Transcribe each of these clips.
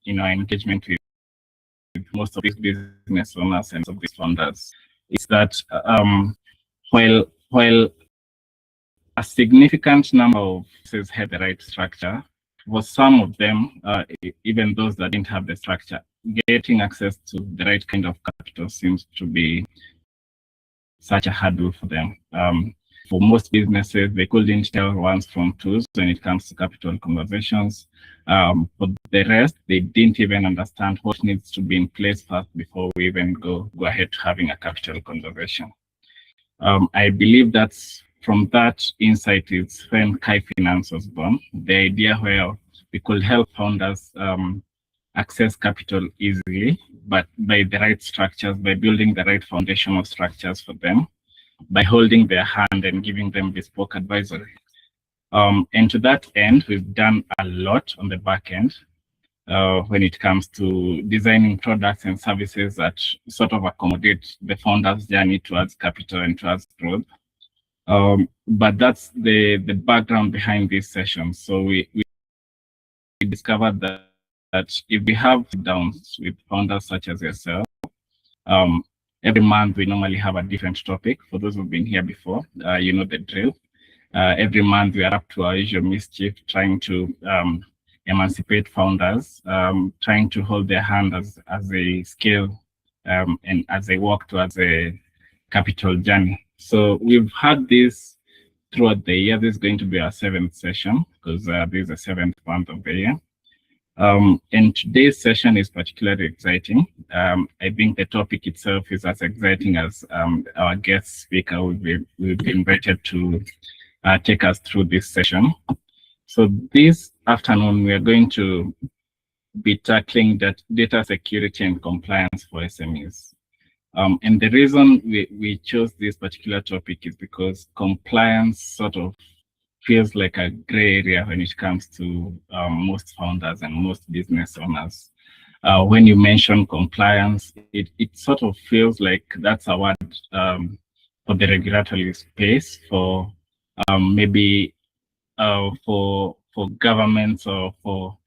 in our engagement with most of these business owners and of these founders is that while a significant number of businesses had the right structure, for some of them, even those that didn't have the structure, getting access to the right kind of capital seems to be such a hurdle for them. For most businesses, they couldn't tell ones from twos when it comes to capital conversations. For the rest, they didn't even understand what needs to be in place first before we even go ahead to having a capital conversation. I believe that's from that insight is when Kai Finance was born. The idea where we could help founders access capital easily, but by the right structures, by building the right foundational structures for them, by holding their hand and giving them bespoke advisory. And to that end, we've done a lot on the back end when it comes to designing products and services that sort of accommodate the founder's journey towards capital and towards growth. But that's the background behind this session. So we discovered that if we have downs with founders such as yourself, every month we normally have a different topic. For those who've been here before, you know the drill. Every month we are up to our usual mischief, trying to emancipate founders, trying to hold their hand as they scale and as they walk towards a capital journey. So we've had this throughout the year. This is going to be our 7th session because this is the 7th month of the year. And today's session is particularly exciting. I think the topic itself is as exciting as our guest speaker will be invited to take us through this session. So this afternoon, we are going to be tackling that data security and compliance for SMEs. And the reason we chose this particular topic is because compliance sort of feels like a gray area when it comes to most founders and most business owners. When you mention compliance, it sort of feels like that's a word for the regulatory space, for maybe for governments, or for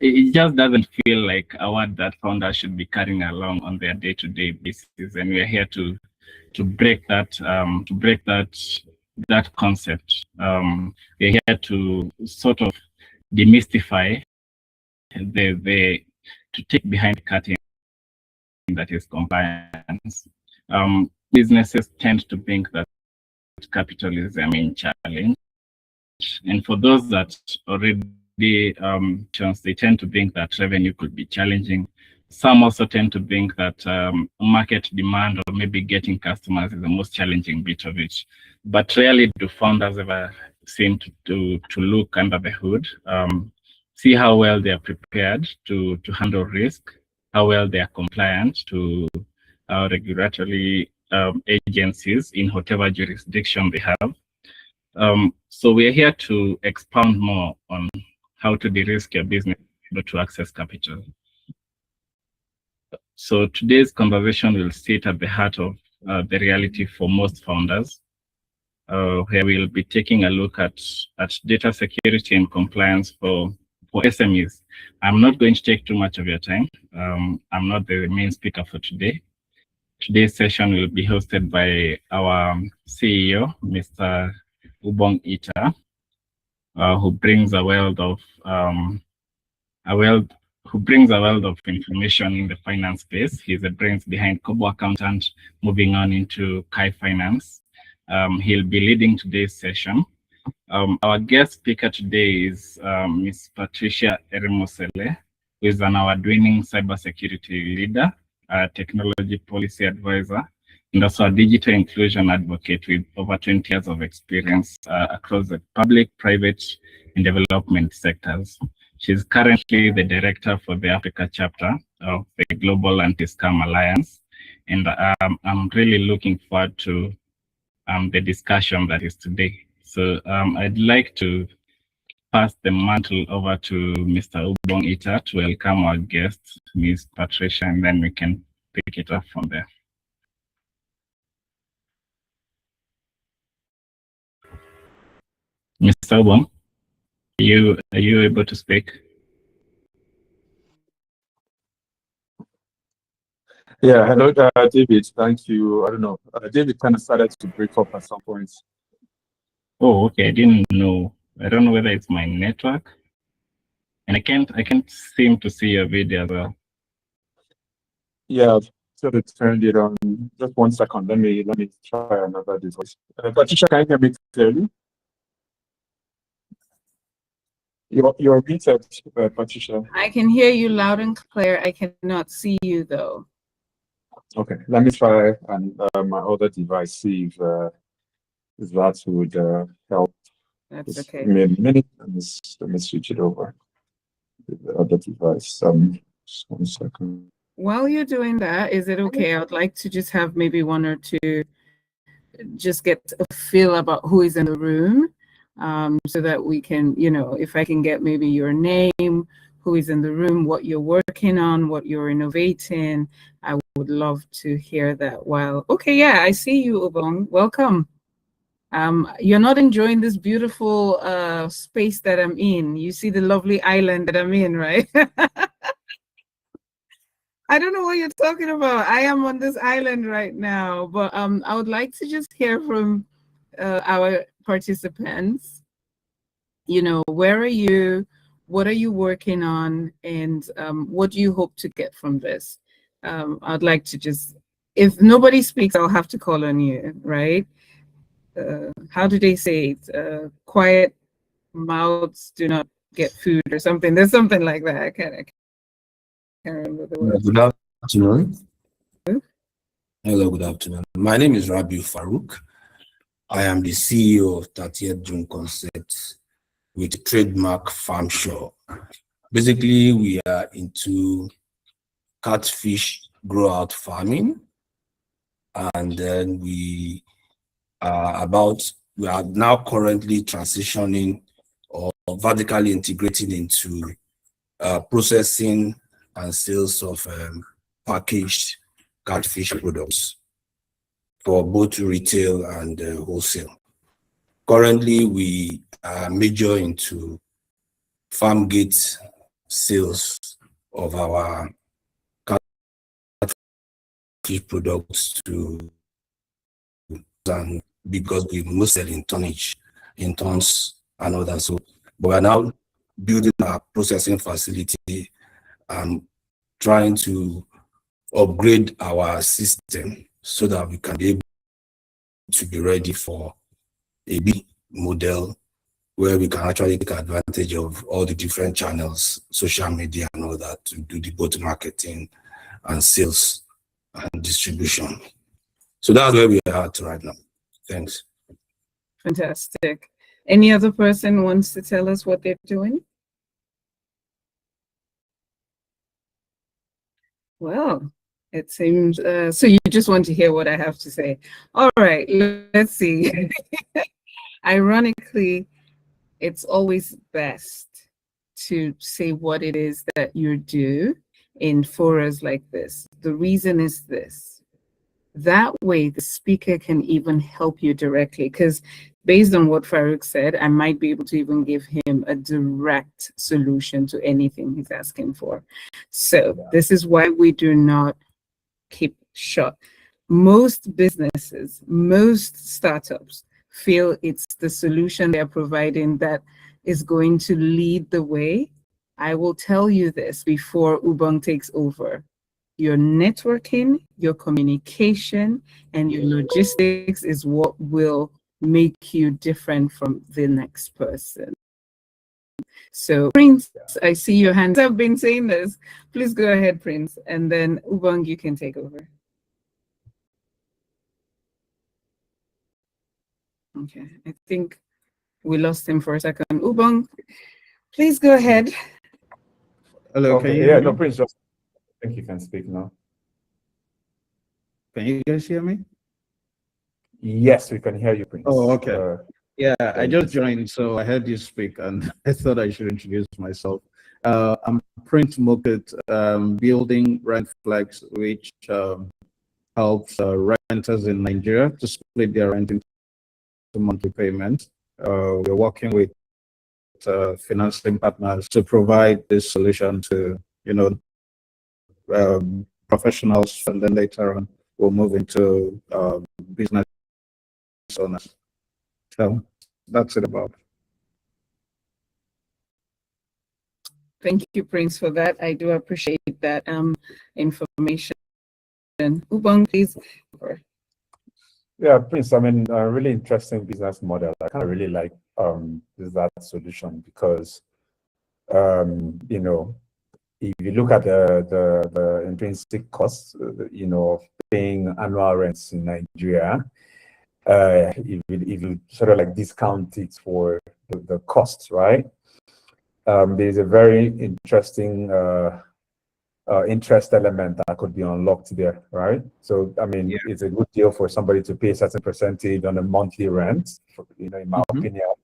it just doesn't feel like a word that founders should be carrying along on their day-to-day basis. And we're here to break that that concept. We're here to sort of demystify to take behind the curtain that is compliance. Businesses tend to think that capital is their main challenge, and for those that already they tend to think that revenue could be challenging. Some also tend to think that market demand or maybe getting customers is the most challenging bit of it. But rarely do founders ever seem to look under the hood, see how well they are prepared to handle risk, how well they are compliant to regulatory agencies in whatever jurisdiction they have. So we are here to expound more on how to de-risk your business to access capital. So today's conversation will sit at the heart of the reality for most founders, where we'll be taking a look at data security and compliance for SMEs. I'm not going to take too much of your time. I'm not the main speaker for today. Today's session will be hosted by our CEO, Mr. Ubong Ita, who brings a wealth of information in the finance space. He's the brains behind Kobo Accountant, moving on into Kai Finance. He'll be leading today's session. Our guest speaker today is Ms. Patricia Erimosele, who is an award-winning cybersecurity leader, a technology policy advisor, and also a digital inclusion advocate with over 20 years of experience across the public, private, and development sectors. She's currently the director for the Africa chapter of the Global Anti-Scam Alliance, and I'm really looking forward to the discussion that is today. So I'd like to pass the mantle over to Mr. Ubong Ita to welcome our guest, Ms. Patricia, and then we can pick it up from there. Mr. Ubong, are you able to speak? Yeah, hello, David. Thank you. I don't know. David kind of started to break up at some point. Oh, okay. I didn't know. I don't know whether it's my network, and I can't seem to see your video as well. Yeah, I've sort of turned it on. Just 1 second. Let me try another device. Patricia, can you hear me clearly? You're muted, Patricia. I can hear you loud and clear. I cannot see you though. Okay, let me try my other device. See if that would help. That's Just okay. give me a minute. Let me switch it over to the other device. Just 1 second. While you're doing that, is it okay? I'd like to just have maybe one or two, just get a feel about who is in the room, so that we can, if I can get maybe your name, who is in the room, what you're working on, what you're innovating. I would love to hear that. Okay, yeah, I see you, Ubong. Welcome. You're not enjoying this beautiful space that I'm in. You see the lovely island that I'm in, right? I don't know what you're talking about. I am on this island right now, but I would like to just hear from our participants. Where are you? What are you working on? And what do you hope to get from this? I'd like to just, if nobody speaks, I'll have to call on you, right? How do they say it? Quiet mouths do not get food or something. There's something like that. I can't remember the words. Good afternoon. Hello, good afternoon. My name is Rabiu Farouk. I am the CEO of 30th June Concepts with trademark Farm Shore. Basically, we are into catfish grow-out farming, and then we are now currently transitioning or vertically integrating into processing and sales of packaged catfish products for both retail and wholesale. Currently, we are major into farm gate sales of our catfish products because we most sell in tonnage, in tons and all that. So, but we are now building our processing facility and trying to upgrade our system so that we can be able to be ready for a big model where we can actually take advantage of all the different channels, social media and all that, to do the both marketing and sales and distribution. So that's where we are at right now. Thanks. Fantastic. Any other person wants to tell us what they're doing? Well, it seems, so you just want to hear what I have to say. All right, let's see. Ironically, it's always best to say what it is that you do in forums like this. The reason is this. That way, the speaker can even help you directly, because based on what Farouk said, I might be able to even give him a direct solution to anything he's asking for. So this is why we do not keep short. Most businesses, most startups feel it's the solution they're providing that is going to lead the way. I will tell you this before Ubong takes over. Your networking, your communication, and your logistics is what will make you different from the next person. So, Prince, I see your hands. I've been saying this. Please go ahead, Prince, and then Ubong, you can take over. Okay, I think we lost him for a second. Ubong, please go ahead. Hello, Okay, can you yeah, hear no, me? Prince, just I think you can speak now. Can you guys hear me? Yes, we can hear you, Prince. Oh, okay. Yeah, I you just can joined, so I heard you speak, and I thought I should introduce myself. I'm Print Market, building rent flex, which helps renters in Nigeria to split their rent into monthly payments. We're working with financing partners to provide this solution to, professionals, and then later on we'll move into business owners. So that's it about. Thank you, Prince, for that. I do appreciate that information. Ubong, please. Yeah, Prince, I mean, a really interesting business model. I kind of really like that solution because, you know, if you look at the intrinsic costs, you know, of paying annual rents in Nigeria, if you sort of like discount it for the costs, right? There's a very interesting interest element that could be unlocked there, right? So, I mean, it's a good deal for somebody to pay a certain percentage on a monthly rent, you know, in my opinion,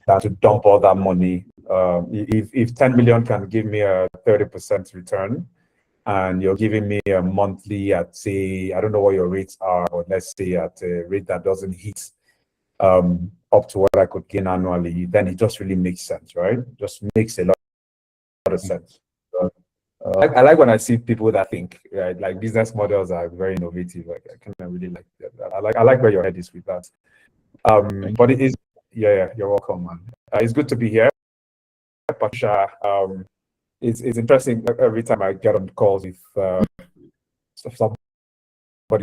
than to dump all that money. If 10 million can give me a 30% return, and you're giving me a monthly at, say, I don't know what your rates are, but let's say at a rate that doesn't hit up to what I could gain annually, then it just really makes sense, right? Just makes a lot of sense. I like when I see people that think, right, like business models are very innovative. Like I kind of really like that. I like where your head is with that. But it is, yeah, you're welcome, man. It's good to be here, Patricia. It's interesting every time I get on calls with somebody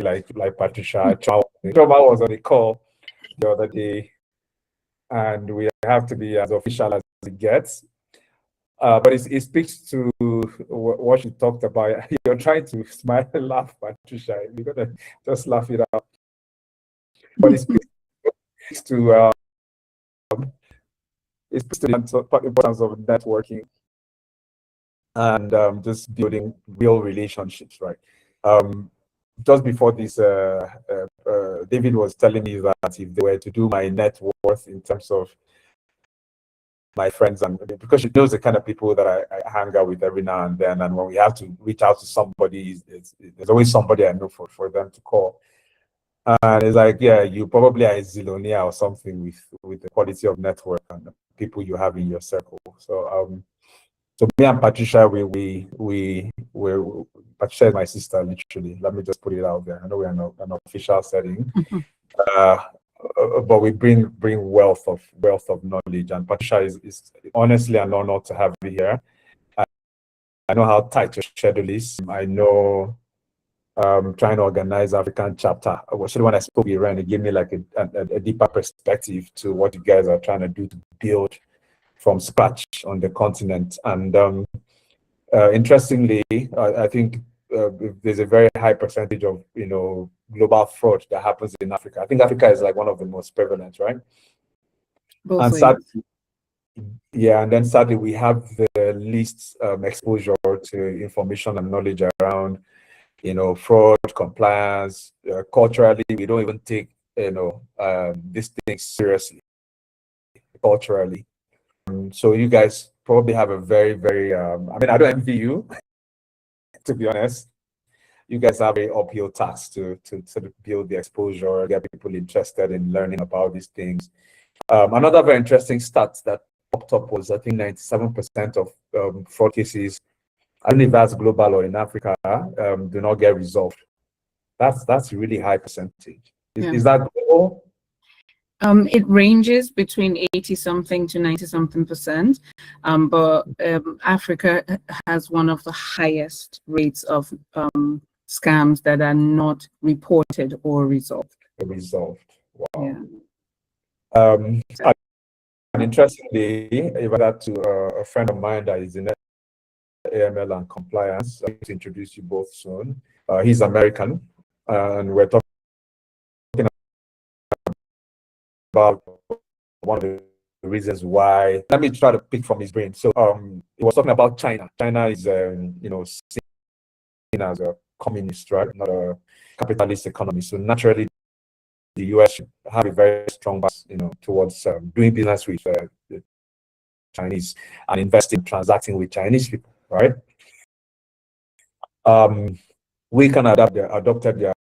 like Patricia. Choma was on the call the other day, and we have to be as official as it gets. But it speaks to what you talked about. You're trying to smile and laugh, Patricia. You're gonna just laugh it out. But it speaks to the importance of networking and just building real relationships, right? Just before this, David was telling me that if they were to do my net worth in terms of my friends, and because she knows the kind of people that I hang out with every now and then, and when we have to reach out to somebody, there's always somebody I know for them to call. And it's like, yeah, you probably are a zillionaire or something with the quality of network and the people you have in your circle. So so me and Patricia, we're Patricia is my sister, literally. Let me just put it out there. I know we're in an official setting. But we bring wealth of knowledge, and Patricia is honestly an honor to have you here. I know how tight your schedule is. I know trying to organize African chapter. Actually, when I spoke with Ren, it gave me like a deeper perspective to what you guys are trying to do to build from scratch on the continent. And interestingly, I think there's a very high percentage of global fraud that happens in Africa. I think Africa is like one of the most prevalent, right? And sadly, yeah, and then sadly we have the least exposure to information and knowledge around fraud, compliance. Culturally, we don't even take these things seriously culturally. So you guys probably have a very, very I mean, I don't envy you, to be honest. You guys have a uphill task to sort of build the exposure, get people interested in learning about these things. Another very interesting stat that popped up was, I think 97% of fraud cases, I don't know if that's global or in Africa, do not get resolved. That's a really high percentage. Is that global? It ranges between 80-something to 90-something%, but Africa has one of the highest rates of scams that are not reported or resolved. Wow. Yeah. And interestingly, if I had to a friend of mine that is in AML and compliance, I'll introduce you both soon. He's American, and we're talking about one of the reasons why. Let me try to pick from his brain. So he was talking about China. China is seen as a communist, right? Not a capitalist economy. So naturally, the US should have a very strong base, towards doing business with the Chinese and investing, transacting with Chinese people, right? We can adopted their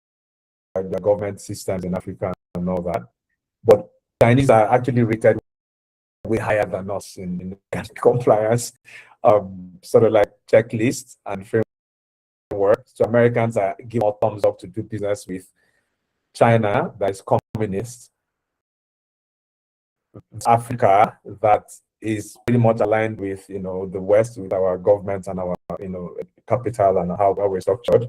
government systems in Africa and all that, but Chinese are actually rated way higher than us in compliance, sort of like checklists and framework framework. So Americans are giving all thumbs up to do business with China, that is communist. Africa, that is pretty much aligned with, you know, the West, with our government and our, you know, capital and how we're structured.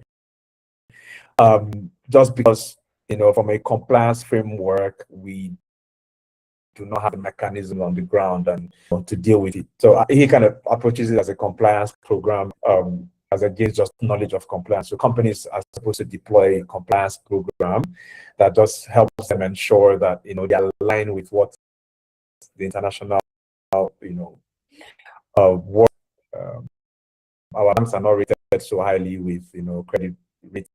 Just because, you know, from a compliance framework, we do not have a mechanism on the ground and, you know, to deal with it. So he kind of approaches it as a compliance program, as against just knowledge of compliance. So companies are supposed to deploy a compliance program that just helps them ensure that, you know, they align with what the international, you know, work. Our banks are not rated so highly with, you know, credit rating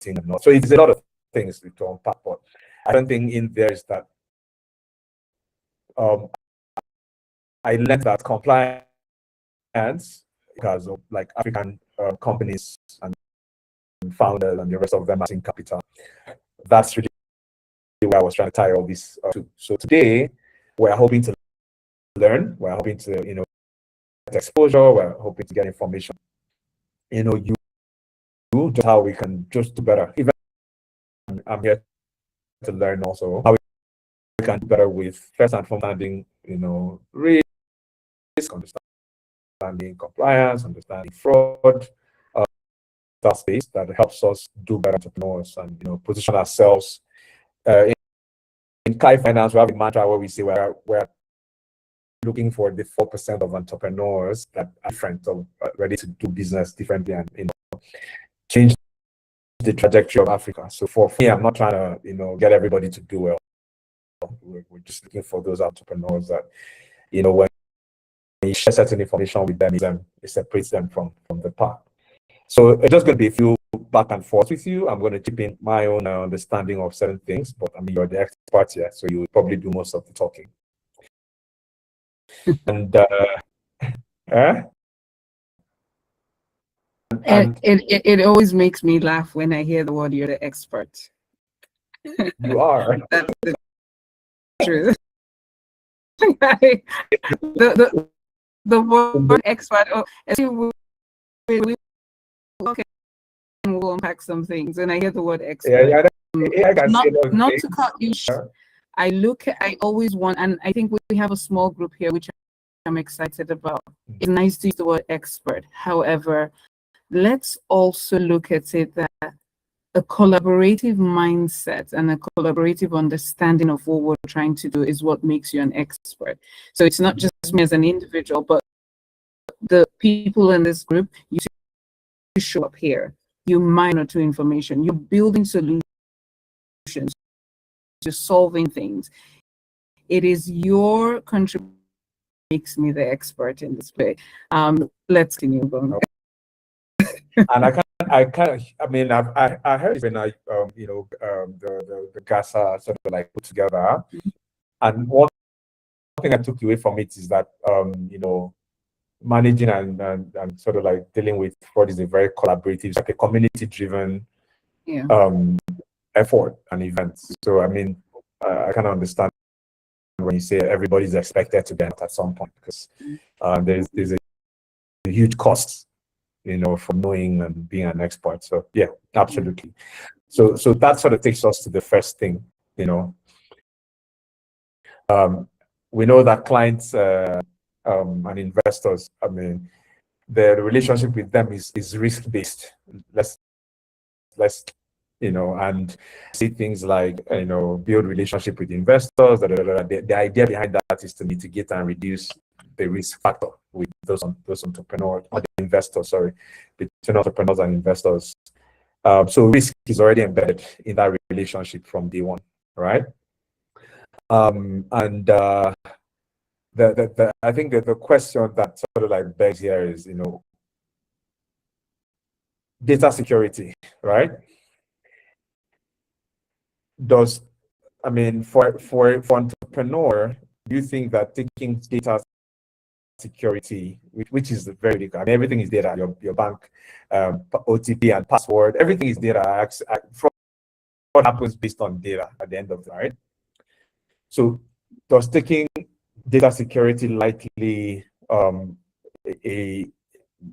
and all. So it's a lot of things to unpack, but I don't think in there is that I learned that compliance, because of like African companies and founders and the rest of them as in capital. That's really where I was trying to tie all this to. So today we're hoping to learn, we're hoping to, you know, get exposure, we're hoping to get information. You know, you just how we can just do better. Even I'm here to learn also how we can do better with first and foremost understanding, you know, risk, understanding compliance, understanding fraud, that space that helps us do better entrepreneurs and, you know, position ourselves. In Kai Finance, we have a mantra where we say we're looking for the 4% of entrepreneurs that are different, or ready to do business differently and, you know, change the trajectory of Africa. So for me, I'm not trying to, you know, get everybody to do well. We're just looking for those entrepreneurs that, you know, when you share certain information with them, it separates them from the pack. So it's just going to be a few back and forth with you. I'm going to chip in my own understanding of certain things, but I mean, you're the expert here, so you will probably do most of the talking. And it always makes me laugh when I hear the word "you're the expert." you are. That's the truth. the word expert. Oh, we'll unpack some things, and I hear the word expert. Yeah, I can not to cut you short. I always want, and I think we have a small group here, which I'm excited about. It's nice to use the word expert. However, let's also look at it that a collaborative mindset and a collaborative understanding of what we're trying to do is what makes you an expert. So it's not just me as an individual, but the people in this group, you show up here, you monitor information, you're building solutions, you're solving things. It is your contribution makes me the expert in this way. Let's continue going. And I mean, I heard when I, you know, the GASA sort of like put together, and one thing I took away from it is that, you know, managing and sort of like dealing with fraud is a very collaborative, it's like a community-driven effort and events. So I mean, I kind of understand when you say everybody's expected to get at some point, because there's a huge cost, you know, for knowing and being an expert. So yeah, absolutely. So that sort of takes us to the first thing, you know. We know that clients and investors, I mean, the relationship with them is risk-based. Let's you know, and see things like, you know, build relationship with investors. The idea behind that is to mitigate and reduce the risk factor with those entrepreneurs, or the investors, sorry, between entrepreneurs and investors. So risk is already embedded in that relationship from day one, right? I think that the question that sort of like begs here is, you know, data security, right? I mean, for entrepreneur, do you think that taking data security, which is very big, I mean, everything is data, your bank, OTP and password, everything is data. What happens based on data at the end of the night? So does taking data security likely a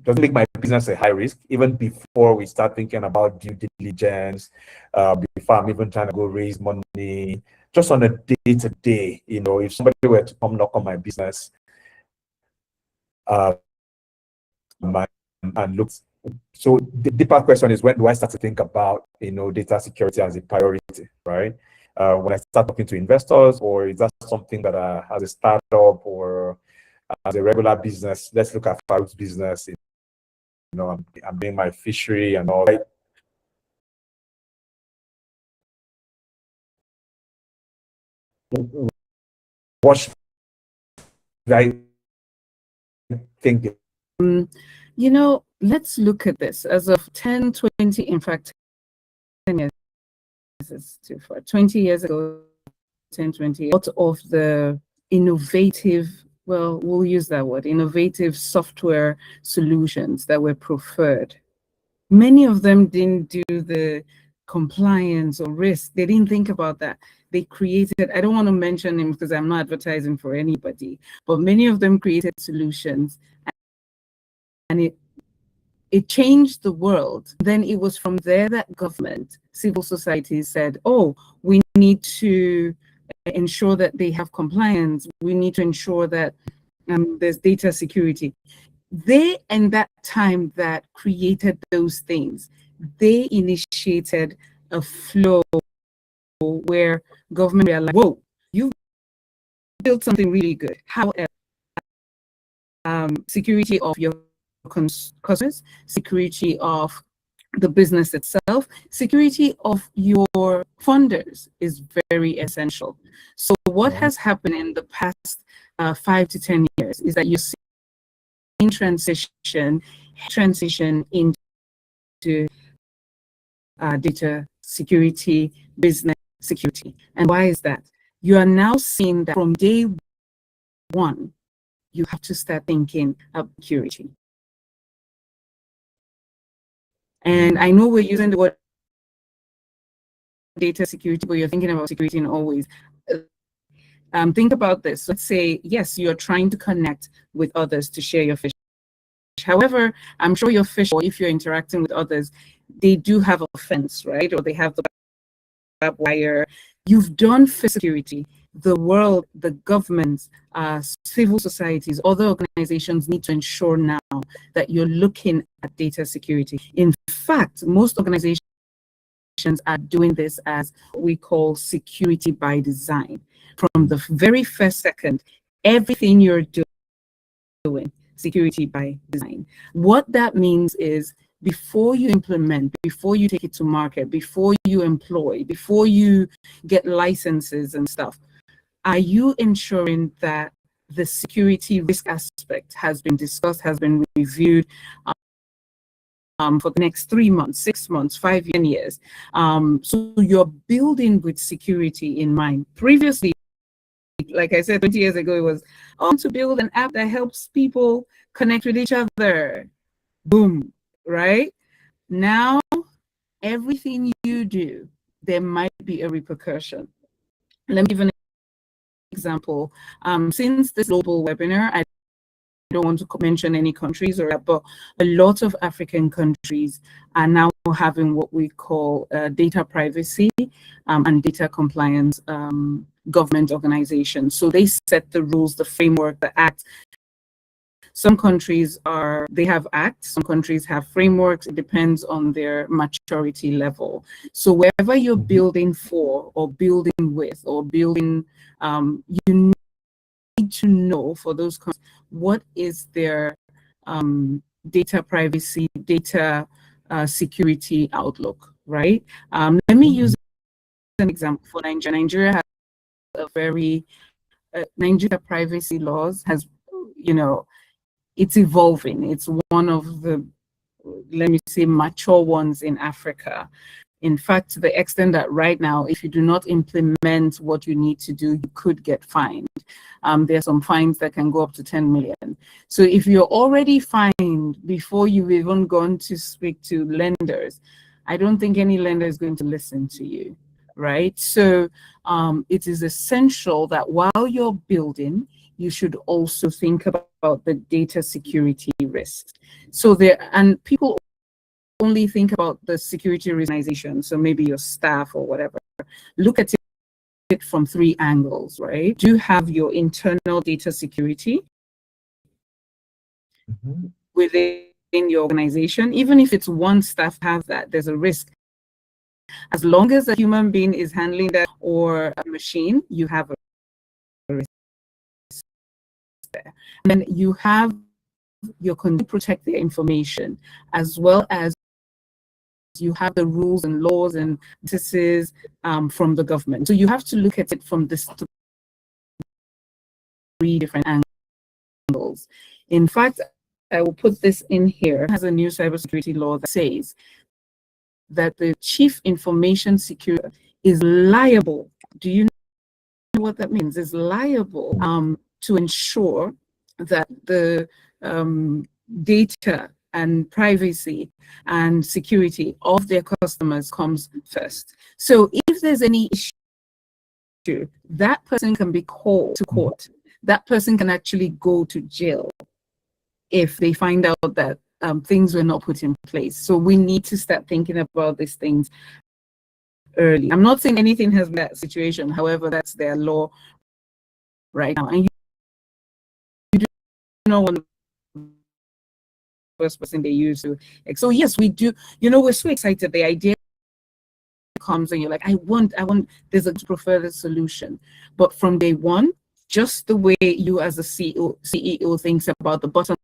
doesn't make my business a high risk, even before we start thinking about due diligence, before I'm even trying to go raise money, just on a day-to-day, you know, if somebody were to come knock on my business, and look. So the deeper question is, when do I start to think about, you know, data security as a priority, right? When I start talking to investors, or is that something that as a startup or as a regular business? Let's look at Farouk's business. You know, I'm doing my fishery and all, right? What should I think? You know, let's look at this as of 10, 20, in fact, 10 years is too far. 20 years ago, 10, 20, out of the innovative, well, we'll use that word, innovative software solutions that were preferred. Many of them didn't do the compliance or risk. They didn't think about that. They created, I don't want to mention them because I'm not advertising for anybody, but many of them created solutions, and it changed the world. Then it was from there that government, civil society said, oh, we need to ensure that they have compliance. We need to ensure that there's data security. They, in that time that created those things, they initiated a flow where government realized, whoa, you've built something really good. However, security of your customers, security of the business itself, security of your funders is very essential. So what has happened in the past 5 to 10 years is that you're seeing transition into data security, business security. And why is that? You are now seeing that from day one, you have to start thinking of security. And I know we're using the word data security, but you're thinking about security in all ways. Think about this. Let's say, yes, you're trying to connect with others to share your fish. However, I'm sure your fish, or if you're interacting with others, they do have a fence, right? Or they have the barbed wire. You've done security. The world, the governments, civil societies, other organizations need to ensure now that you're looking at data security. In fact, most organizations are doing this as what we call security by design. From the very first second, everything you're doing, security by design. What that means is, before you implement, before you take it to market, before you employ, before you get licenses and stuff, are you ensuring that the security risk aspect has been discussed, has been reviewed for the next 3 months, 6 months, 5 years? So you're building with security in mind. Previously, like I said, 20 years ago, it was to build an app that helps people connect with each other. Boom, right? Now, everything you do, there might be a repercussion. Let me give an example. Since this global webinar, I don't want to mention any countries, but a lot of African countries are now having what we call data privacy and data compliance government organizations. So they set the rules, the framework, the act. Some countries they have acts, some countries have frameworks. It depends on their maturity level. So wherever you're building for, or building with, or building, you need to know, for those countries, what is their data privacy, data security outlook, right? Let me use an example for Nigeria. Nigeria has a very, Nigeria privacy laws has, it's evolving. It's one of the, let me say, mature ones in Africa. In fact, to the extent that right now, if you do not implement what you need to do, you could get fined. There are some fines that can go up to 10 million. So if you're already fined before you've even gone to speak to lenders, I don't think any lender is going to listen to you, right? So it is essential that while you're building, you should also think about the data security risks. So there, and people only think about the security organization, so maybe your staff or whatever. Look at it from 3 angles, right? Do you have your internal data security within your organization? Even if it's one staff have that, there's a risk. As long as a human being is handling that or a machine, you have a risk there. And then you have your protect the information, as well as you have the rules and laws and practices from the government. So you have to look at it from this 3 different angles. In fact, I will put this in here. It has a new cybersecurity law that says that the chief information security is liable. Do you know what that means? Is liable to ensure that the data and privacy and security of their customers comes first. So if there's any issue, that person can be called to court. That person can actually go to jail if they find out that things were not put in place. So we need to start thinking about these things early. I'm not saying anything has been that situation. However, that's their law right now. And you do know one first person they use to. So yes, we do. You know, we're so excited. The idea comes and you're like, I want. There's a preferred solution. But from day one, just the way you as a CEO thinks about the bottom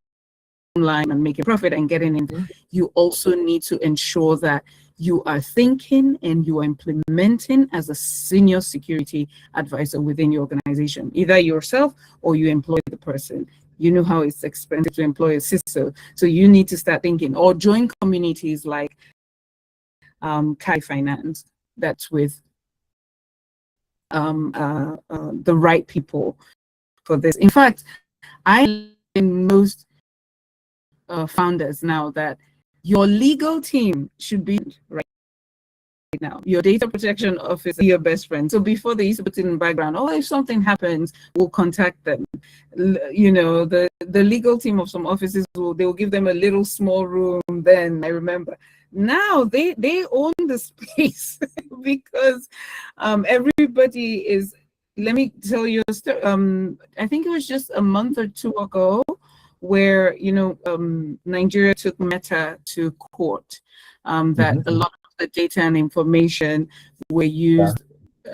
line and making profit and getting in, you also need to ensure that you are thinking and you are implementing as a senior security advisor within your organization, either yourself or you employ the person. You know how it's expensive to employ a CISO, so you need to start thinking, or join communities like Kai Finance, that's with the right people for this. In fact, I in most founders now that your legal team should be right now. Your data protection officer, your best friend. So before they used to put it in the background, oh, if something happens, we'll contact them. You know, the legal team of some offices they'll give them a little small room. Then I remember. Now they own the space because everybody is. Let me tell you a story. I think it was just a month or 2 ago, where Nigeria took Meta to court. That a lot of the data and information were used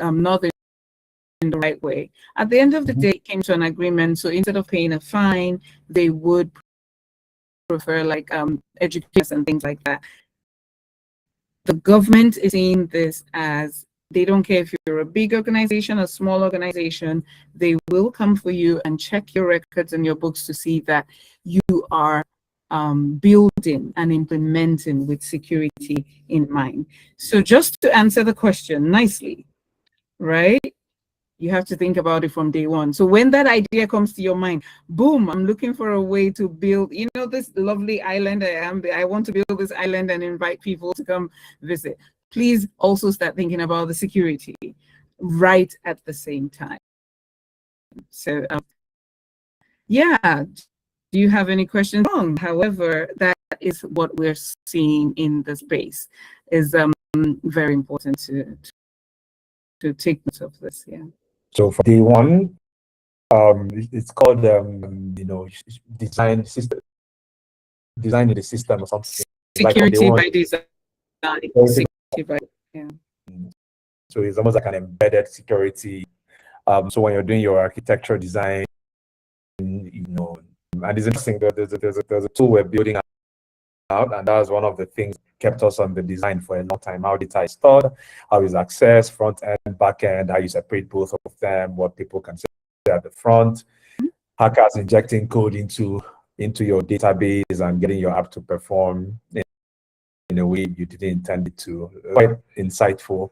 not in the right way. At the end of the day, it came to an agreement. So instead of paying a fine, they would prefer like education and things like that. The government is seeing this as they don't care if you're a big organization, a small organization, they will come for you and check your records and your books to see that you are building and implementing with security in mind. So just to answer the question nicely, right? You have to think about it from day one. So when that idea comes to your mind, boom, I'm looking for a way to build, this lovely island I want to build this island and invite people to come visit. Please also start thinking about the security right at the same time. So yeah, do you have any questions? However, that is what we're seeing in the space is very important to take note of this. Yeah. So for day one, it's called designing the system or something. Security by design. Security by, yeah. So it's almost like an embedded security. So when you're doing your architecture design, and it's interesting that there's a tool we're building out, and that was one of the things kept us on the design for a long time. How data is stored, how is accessed, front end, back end, how you separate both of them, what people can say at the front, hackers injecting code into your database and getting your app to perform in a way you didn't intend it to. Quite insightful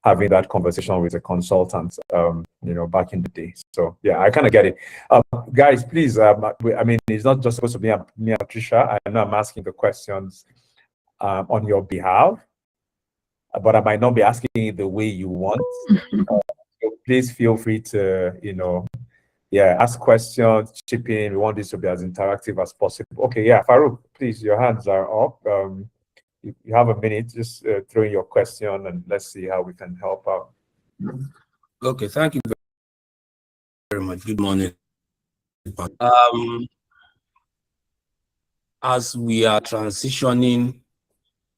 having that conversation with a consultant, back in the day. So yeah, I kind of get it. Guys, please, it's not just supposed to be me and Patricia. I know I'm asking the questions on your behalf, but I might not be asking it the way you want. So please feel free to, yeah, ask questions, chip in. We want this to be as interactive as possible. Okay, yeah, Farouk, please, your hands are up. You have a minute, just throw in your question and let's see how we can help out. Okay, thank you very much. Good morning. As we are transitioning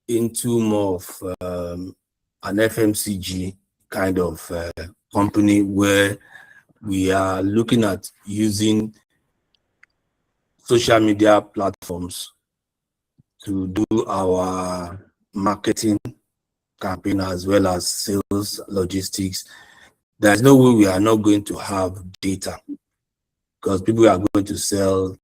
into more of an FMCG kind of company where we are looking at using social media platforms to do our marketing campaign as well as sales, logistics. There's no way we are not going to have data because people are going to sell,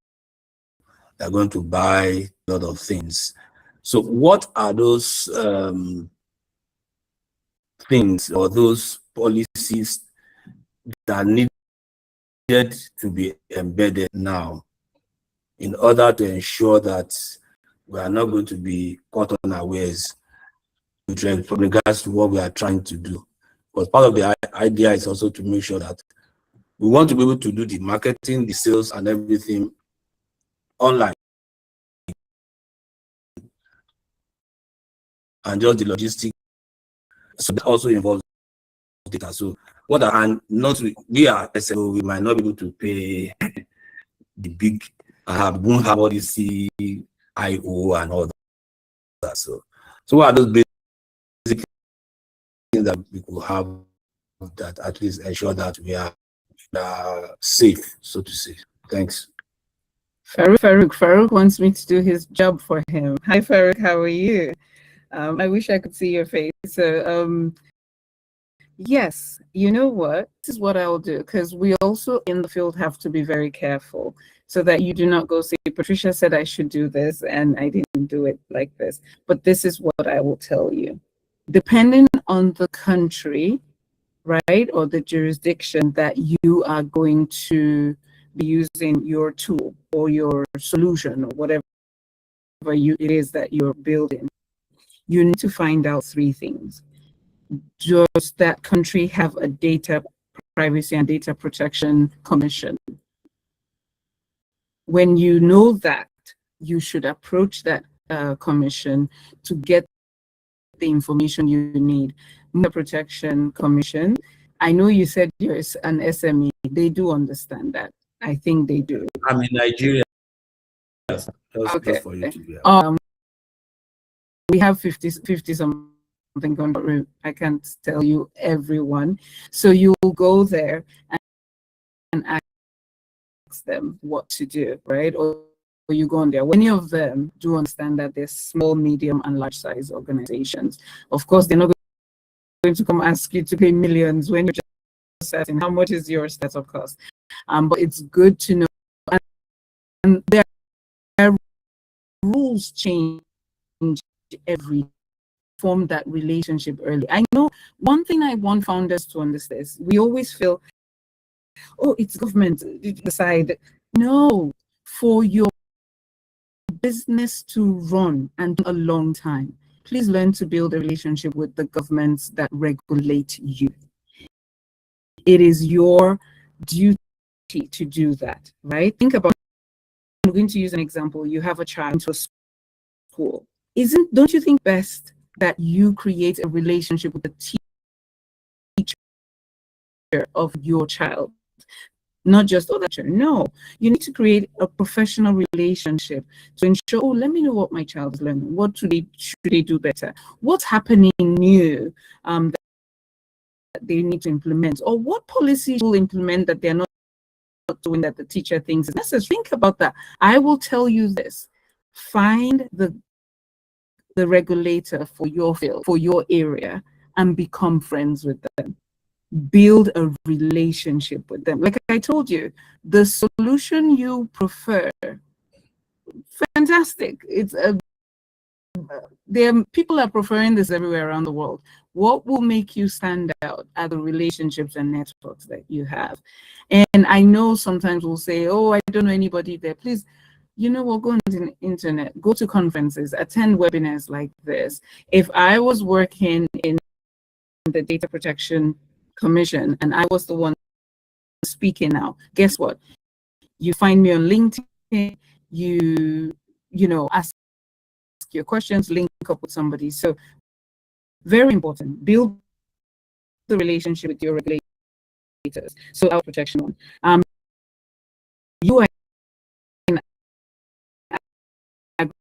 they're going to buy a lot of things. So what are those things or those policies that needed to be embedded now in order to ensure that we are not going to be caught unawares with regards to what we are trying to do? Because part of the idea is also to make sure that we want to be able to do the marketing, the sales, and everything online, and just the logistics. So that also involves data. So what are, and not we are SMO, we might not be able to pay the big, won't have all this CIO and all that. So what are those basic things that we could have that at least ensure that we are safe, so to say? Thanks. Farouk wants me to do his job for him. Hi, Farouk, how are you? I wish I could see your face. So, yes, you know what? This is what I'll do, because we also in the field have to be very careful so that you do not go say, Patricia said I should do this and I didn't do it like this. But this is what I will tell you. Depending on the country, right, or the jurisdiction that you are going to be using your tool or your solution or whatever it is that you're building, you need to find out three things. Does that country have a data privacy and data protection commission? When you know that, you should approach that commission to get the information you need. The Protection Commission, I know you said you're an SME. They do understand that. I think they do. I'm in Nigeria. Yes, okay. For you to be we have 50 something countries. I can't tell you everyone. So you will go there and ask them what to do, right? Or you go on there. Many of them do understand that they're small, medium, and large size organizations. Of course, they're not going to come ask you to pay millions when you're just asking how much is your startup cost. But it's good to know. And their rules change every form that relationship early. I know one thing I want founders to understand is we always feel, oh, it's government to decide. No, for your business to run and a long time, please learn to build a relationship with the governments that regulate you. It is your duty to do that, right? Think about, I'm going to use an example. You have a child into a school. Don't you think best that you create a relationship with the teacher of your child? Not just other children. No, you need to create a professional relationship to ensure, oh, let me know what my child is learning. What should they do better? What's happening new that they need to implement? Or what policies will implement that they're not doing that the teacher thinks is necessary? Think about that. I will tell you this. Find the regulator for your field, for your area, and become friends with them. Build a relationship with them. Like I told you, the solution you prefer, fantastic. It's people are preferring this everywhere around the world. What will make you stand out are the relationships and networks that you have. And I know sometimes we'll say, oh, I don't know anybody there. Please, you know what, go on the internet, go to conferences, attend webinars like this. If I was working in the Data Protection Commission and I was the one speaking now, guess what? You find me on LinkedIn, you know, ask your questions, link up with somebody. So very important, build the relationship with your regulators. So our protection one. You are in agri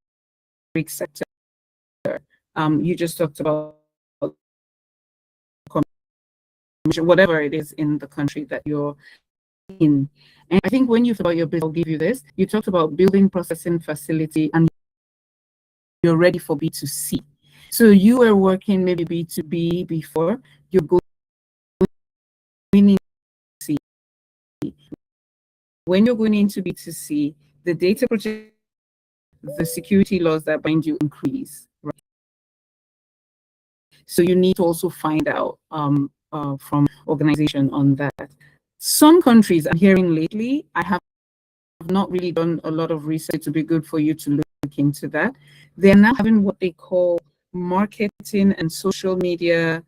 sector. You just talked about whatever it is in the country that you're in. And I think when you thought about your business, I'll give you this. You talked about building processing facility and you're ready for B2C. So you were working maybe B2B before, you're going into B2C. When you're going into B2C, the data project, the security laws that bind you increase, right? So you need to also find out from organization on that. Some countries I'm hearing lately, I have not really done a lot of research to be good for you to look into that. They're now having what they call marketing and social media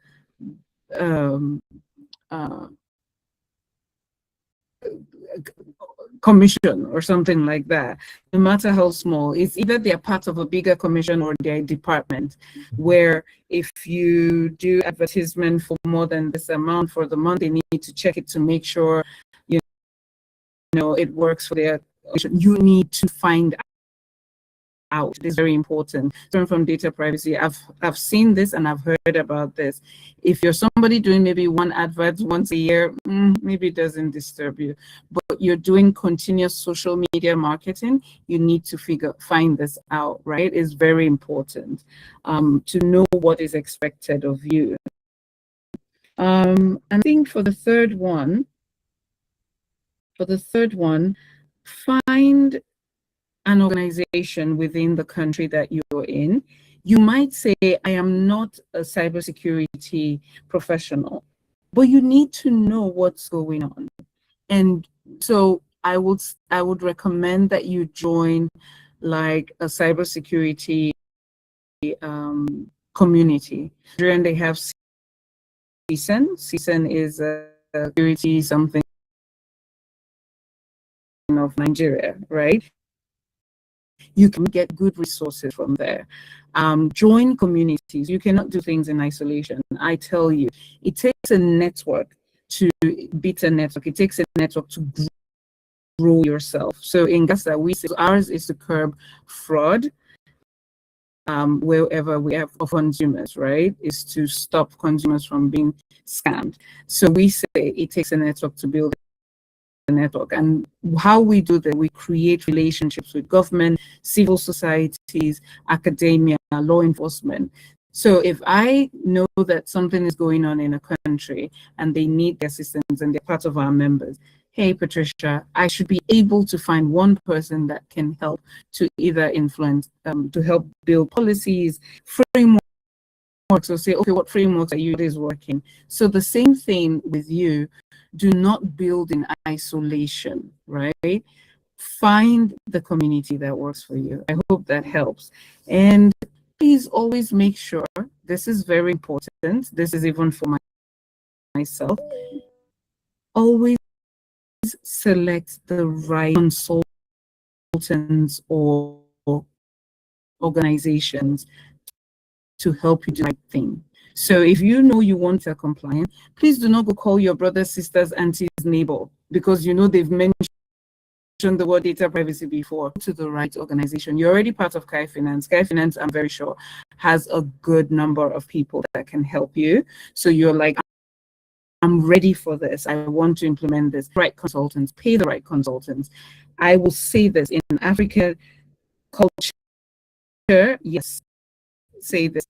commission or something like that. No matter how small, it's either they're part of a bigger commission or they're a department, where if you do advertisement for more than this amount for the month, they need to check it to make sure you know it works for their. You need to find out. It's very important. From data privacy, I've seen this and I've heard about this. If you're somebody doing maybe one advert once a year, maybe it doesn't disturb you. But you're doing continuous social media marketing, you need to find this out, right? It's very important to know what is expected of you. I think for the third one, find an organization within the country that you're in. You might say, I am not a cybersecurity professional, but you need to know what's going on. And so I would recommend that you join like a cybersecurity community. And they have CSEN. CSEN is a security something of Nigeria, right? You can get good resources from there. Join communities. You cannot do things in isolation. I tell you, it takes a network to beat a network. It takes a network to grow yourself. So in Gaza, ours is to curb fraud wherever we have consumers, right? Is to stop consumers from being scammed. So we say it takes a network to build network. And how we do that, we create relationships with government, civil societies, academia, law enforcement. So if I know that something is going on in a country and they need assistance and they're part of our members, hey, Patricia, I should be able to find one person that can help to either influence, to help build policies, frameworks, or say, okay, what frameworks are you is working? So the same thing with you. Do not build in isolation, right? Find the community that works for you. I hope that helps. And please always make sure, this is very important, this is even for myself, always select the right consultants or organizations to help you do the right thing. So if you know you want to compliant, please do not go call your brothers, sisters, aunties, neighbor, because you know they've mentioned the word data privacy before. To the right organization. You're already part of Kai Finance. Kai Finance, I'm very sure, has a good number of people that can help you. So you're like, I'm ready for this. I want to implement this. Right consultants, pay the right consultants. I will say this, in Africa culture, yes, say this.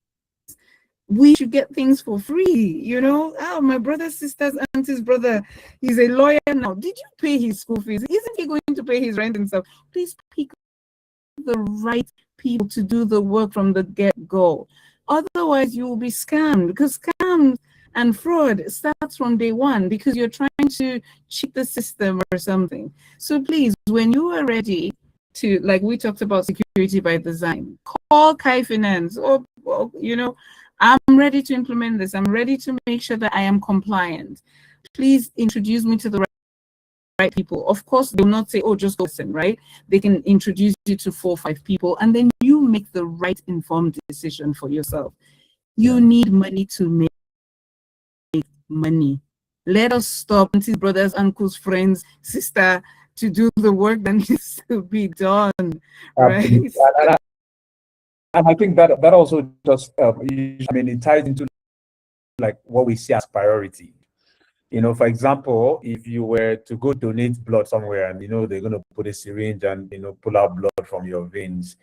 We should get things for free, you know. Oh, my brother's sister's auntie's brother, he's a lawyer now. Did you pay his school fees? Isn't he going to pay his rent and stuff? Please pick the right people to do the work from the get-go. Otherwise, you will be scammed, because scams and fraud starts from day one because you're trying to cheat the system or something. So please, when you are ready to, like we talked about security by design, call Kai Finance, or you know, I'm ready to implement this. I'm ready to make sure that I am compliant. Please introduce me to the right people, of course, they will not say, oh, just listen, right? They can introduce you to 4 or 5 people, and then you make the right informed decision for yourself. You need money to make money. Let us stop, aunties, brothers, uncles, friends, sister, to do the work that needs to be done, right? And I think that also just, I mean, it ties into like what we see as priority. You know, for example, if you were to go donate blood somewhere and, you know, they're going to put a syringe and, you know, pull out blood from your veins,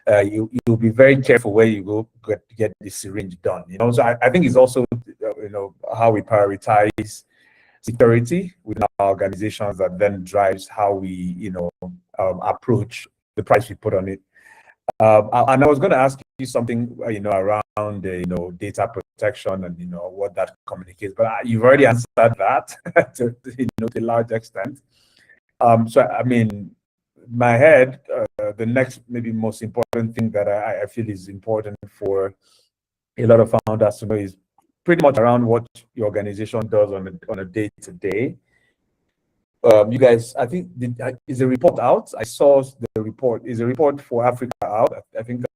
you'll be very careful where you go get the syringe done. You know, so I think it's also, you know, how we prioritize security within our organizations that then drives how we, you know, approach the price we put on it. And I was going to ask you something, you know, around you know, data protection and, you know, what that communicates, but you've already answered that to, you know, to a large extent. So I mean, my head, the next maybe most important thing that I feel is important for a lot of founders to know is pretty much around what your organization does on a day-to-day. You guys, I think, is a report out? I saw the report. Is a report for Africa out? I think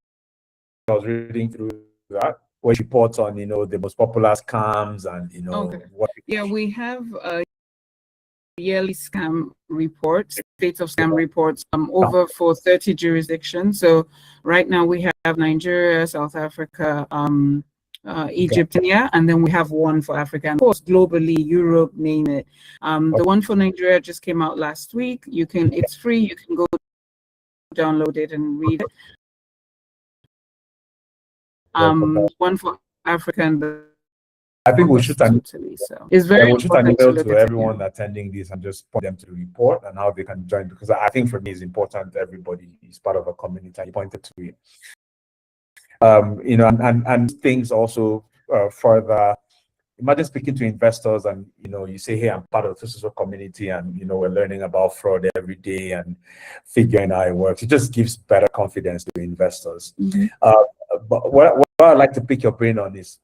I was reading through that, where it reports on, you know, the most popular scams and, you know, what. Yeah, we have a yearly scam report, state of scam reports, over for 30 jurisdictions. So right now we have Nigeria, South Africa, Egypt, Kenya, and then we have one for Africa, and of course globally, Europe, name it. The one for Nigeria just came out last week. It's free. You can go download it and read it. One for Africa, and I think we should totally. So it's very we'll shoot an important email to to everyone attending this and just point them to the report and how they can join, because I think for me it's important everybody is part of a community and you pointed to it. You know, and things also further. Imagine speaking to investors and, you know, you say, hey, I'm part of this community and, you know, we're learning about fraud every day and figuring out how it works. It just gives better confidence to investors. But what I'd like to pick your brain on is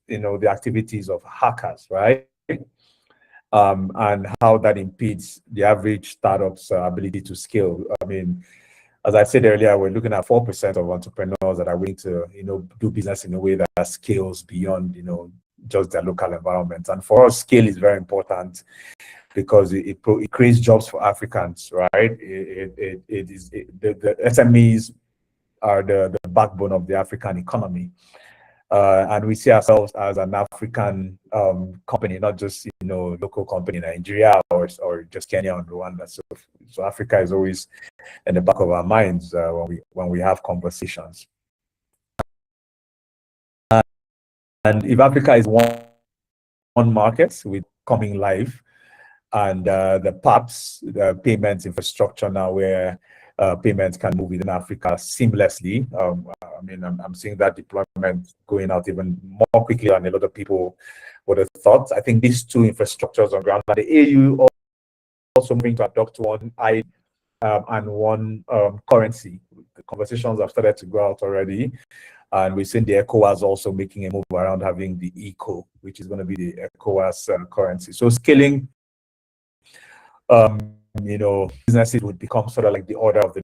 you know, the activities of hackers, right? And how that impedes the average startup's ability to scale. I mean, as I said earlier, we're looking at 4% of entrepreneurs that are willing to, you know, do business in a way that scales beyond, you know, just their local environment. And for us, scale is very important because it creates jobs for Africans, right? The SMEs are the backbone of the African economy. And we see ourselves as an African company, not just, you know, local company in Nigeria or just Kenya and Rwanda. So Africa is always in the back of our minds when we have conversations. And if Africa is one market with coming live, and the PAPS, the payments infrastructure now, where payments can move within Africa seamlessly. I mean, I'm seeing that deployment going out even more quickly than a lot of people would have thought. I think these two infrastructures on ground, the AU also moving to adopt one and one currency. The conversations have started to go out already. And we've seen the ECOWAS also making a move around having the ECO, which is going to be the ECOWAS currency. So scaling, you know, businesses would become sort of like the order of the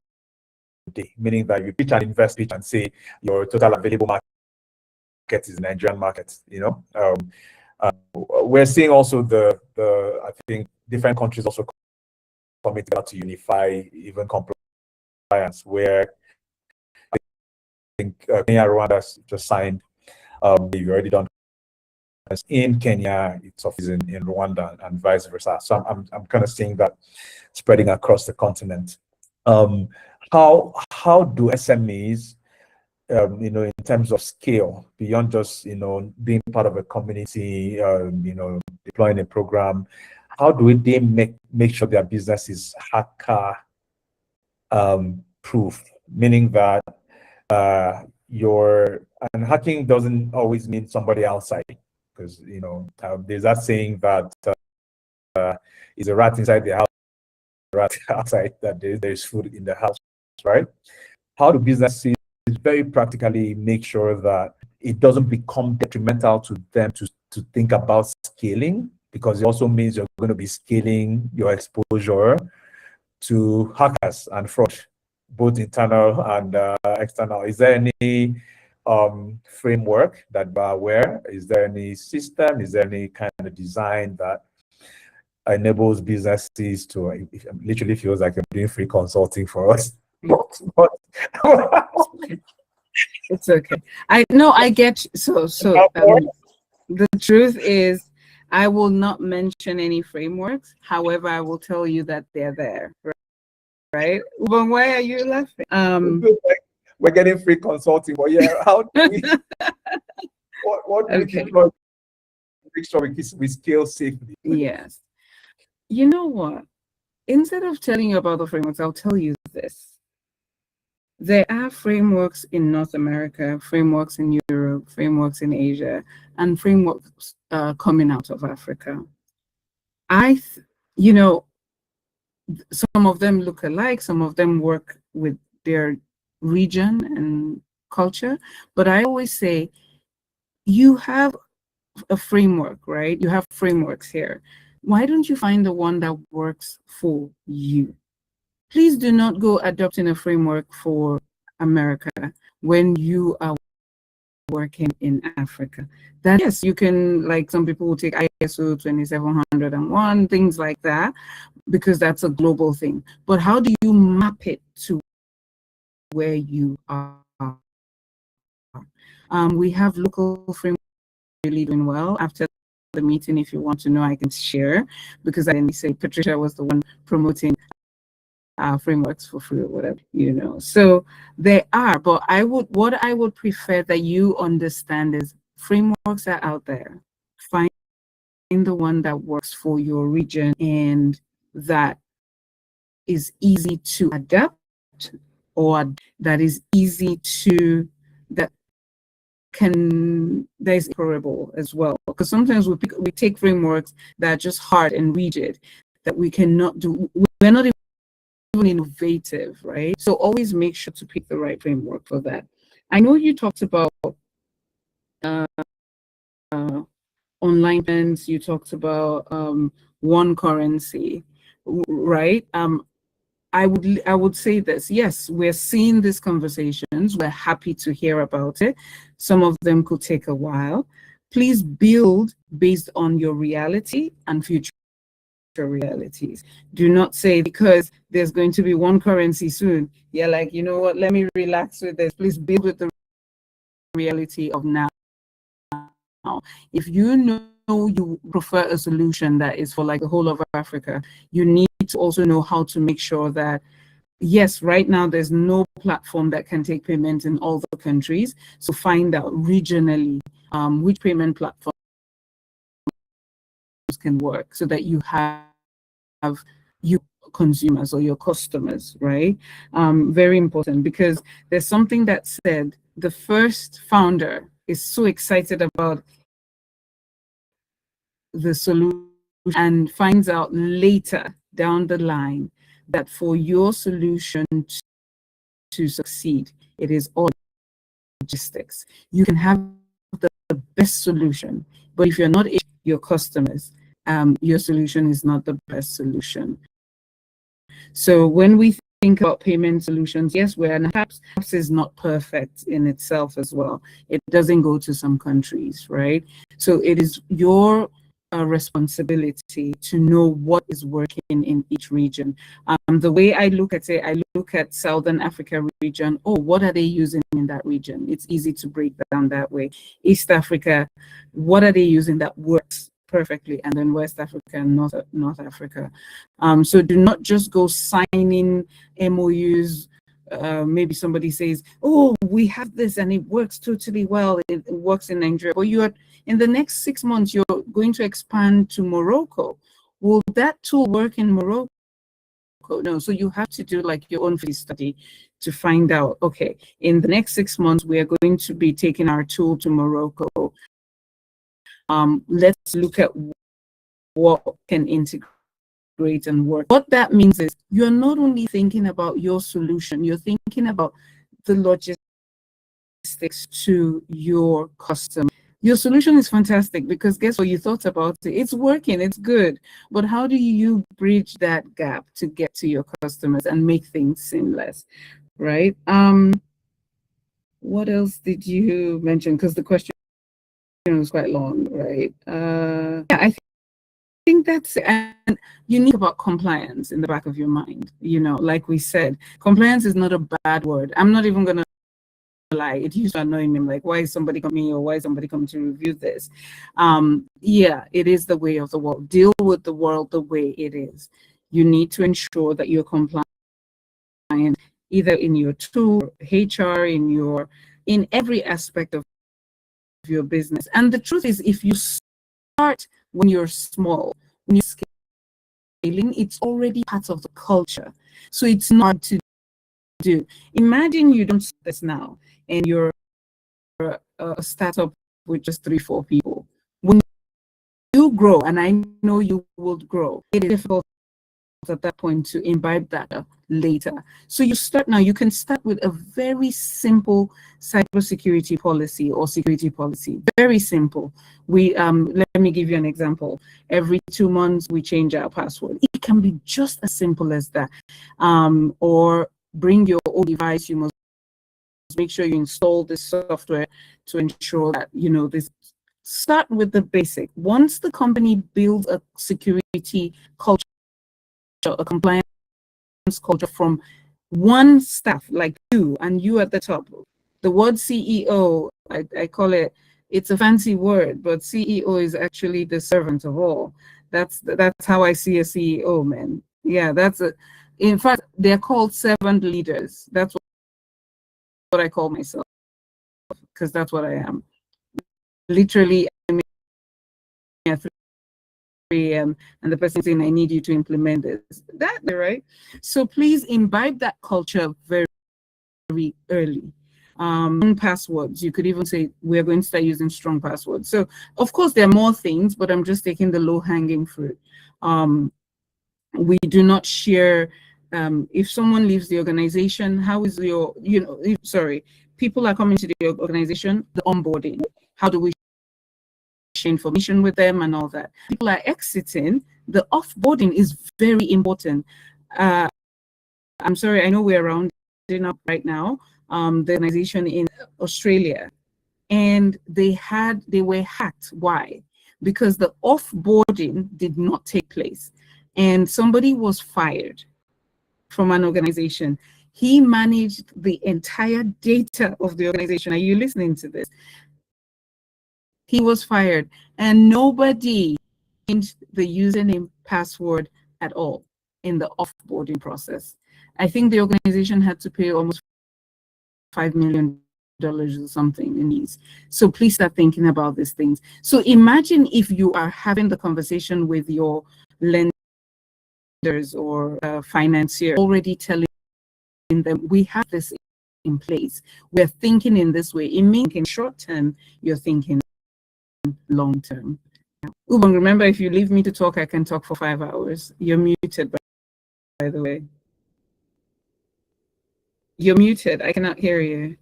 day, meaning that you pitch and invest and say your total available market is the Nigerian market. You know, we're seeing also the I think different countries also coming together to unify even compliance, where I think Kenya, Rwanda just signed. You've already done in Kenya, it's offices in Rwanda and vice versa. So I'm kind of seeing that spreading across the continent. How do SMEs, you know, in terms of scale, beyond just, you know, being part of a community, you know, deploying a program, how do they make sure their business is hacker proof? Meaning that and hacking doesn't always mean somebody outside, because, you know, there's that saying that is a rat inside the house, rat outside, that there's food in the house, right? How do businesses very practically make sure that it doesn't become detrimental to them to think about scaling? because it also means you're going to be scaling your exposure to hackers and fraud, both internal and external. Is there any framework that you are aware? Is there any system? Is there any kind of design that enables businesses to, it literally feels like you're doing free consulting for us. It's okay. I get the truth is I will not mention any frameworks. However, I will tell you that they're there, right? But why are you laughing? We're getting free consulting, but yeah, how do we what do we deploy to make sure we scale safely? Yes. You know what? Instead of telling you about the frameworks, I'll tell you this. There are frameworks in North America, frameworks in Europe, frameworks in Asia, and frameworks coming out of Africa. You know, some of them look alike, some of them work with their region and culture, but I always say, you have a framework, right? You have frameworks here. Why don't you find the one that works for you? Please do not go adopting a framework for America when you are working in Africa. That, yes, you can, like some people will take ISO 27001, things like that, because that's a global thing. But how do you map it to where you are? We have local frameworks really doing well. After the meeting, if you want to know, I can share, because I didn't say Patricia was the one promoting frameworks for free or whatever, you know. So there are, but what I would prefer that you understand is frameworks are out there. Find the one that works for your region and that is easy to adapt, or that is easy to, that is operable as well. Because sometimes we take frameworks that are just hard and rigid that we cannot do. We're not even innovative, right? So always make sure to pick the right framework for that. I know you talked about online payments, you talked about one currency, right? I would say this. Yes, we're seeing these conversations. We're happy to hear about it. Some of them could take a while. Please build based on your reality and future realities. Do not say because there's going to be one currency soon, you're like, you know what, let me relax with this. Please build with the reality of now. If you know you prefer a solution that is for like the whole of Africa, you need to also know how to make sure that, yes, right now there's no platform that can take payments in all the countries. So find out regionally which payment platforms can work so that you have you consumers or your customers, right? Very important, because there's something that said the first founder is so excited about the solution and finds out later down the line that for your solution to succeed, it is all logistics. You can have the best solution, but if you're not your customers, your solution is not the best solution. So when we think about payment solutions, yes, perhaps is not perfect in itself as well. It doesn't go to some countries, right? So it is your responsibility to know what is working in each region. The way I look at it, I look at Southern Africa region. Oh, what are they using in that region? It's easy to break down that way. East Africa, what are they using that works perfectly? And then West Africa and North Africa. So do not just go signing MOUs. Maybe somebody says, oh, we have this and it works totally well. It works in Nigeria. But you are, in the next 6 months, you're going to expand to Morocco. Will that tool work in Morocco? No. So you have to do like your own study to find out, okay, in the next 6 months, we are going to be taking our tool to Morocco. Let's look at what can integrate and work. What that means is you're not only thinking about your solution, you're thinking about the logistics to your customer. Your solution is fantastic because guess what? You thought about it. It's working. It's good. But how do you bridge that gap to get to your customers and make things seamless, right? What else did you mention? Because the question was quite long, right? Yeah, I think that's it. And you think about compliance in the back of your mind. You know, like we said, compliance is not a bad word. I'm not even going to lie. It used to annoy me. I'm like, why is somebody coming or why is somebody coming to review this? Yeah, it is the way of the world. Deal with the world the way it is. You need to ensure that you're compliant either in your tool, HR, in every aspect of your business. And the truth is, if you start when you're small, when you're scaling, it's already part of the culture. So it's not to do. Imagine you don't start this now and you're a startup with just 3-4 people. When you grow, and I know you will grow, it is difficult at that point to imbibe that later. So you start now. You can start with a very simple cybersecurity policy or security policy. Very simple. We let me give you an example. Every 2 months we change our password. It can be just as simple as that. Or bring your own device. You must make sure you install this software to ensure that this. Start with the basic. Once the company builds a security culture, a compliance culture from one staff like you and you at the top, the word CEO, I call it, it's a fancy word, but CEO is actually the servant of all. That's how I see a CEO, man. Yeah, in fact, they're called servant leaders. That's what I call myself, because that's what I am. Literally, I'm at 3 a.m. and the person saying, I need you to implement this. Right? So please imbibe that culture very, very early. Passwords, you could even say, we're going to start using strong passwords. So of course there are more things, but I'm just taking the low-hanging fruit. We do not share, if someone leaves the organization, how is your, people are coming to the organization, the onboarding, how do we share information with them and all that? People are exiting, the offboarding is very important. I'm sorry, I know we're rounding up right now. The organization in Australia, and they were hacked. Why? Because the offboarding did not take place, and somebody was fired from an organization. He managed the entire data of the organization. Are you listening to this? He was fired, and nobody changed the username password at all in the offboarding process. I think the organization had to pay almost $5 million or something in these. So please start thinking about these things. So imagine if you are having the conversation with your lenders or financier, already telling them, we have this in place. We're thinking in this way. It means in short term, you're thinking long term. Ubon, remember, if you leave me to talk, I can talk for 5 hours. You're muted, by the way. You're muted. I cannot hear you.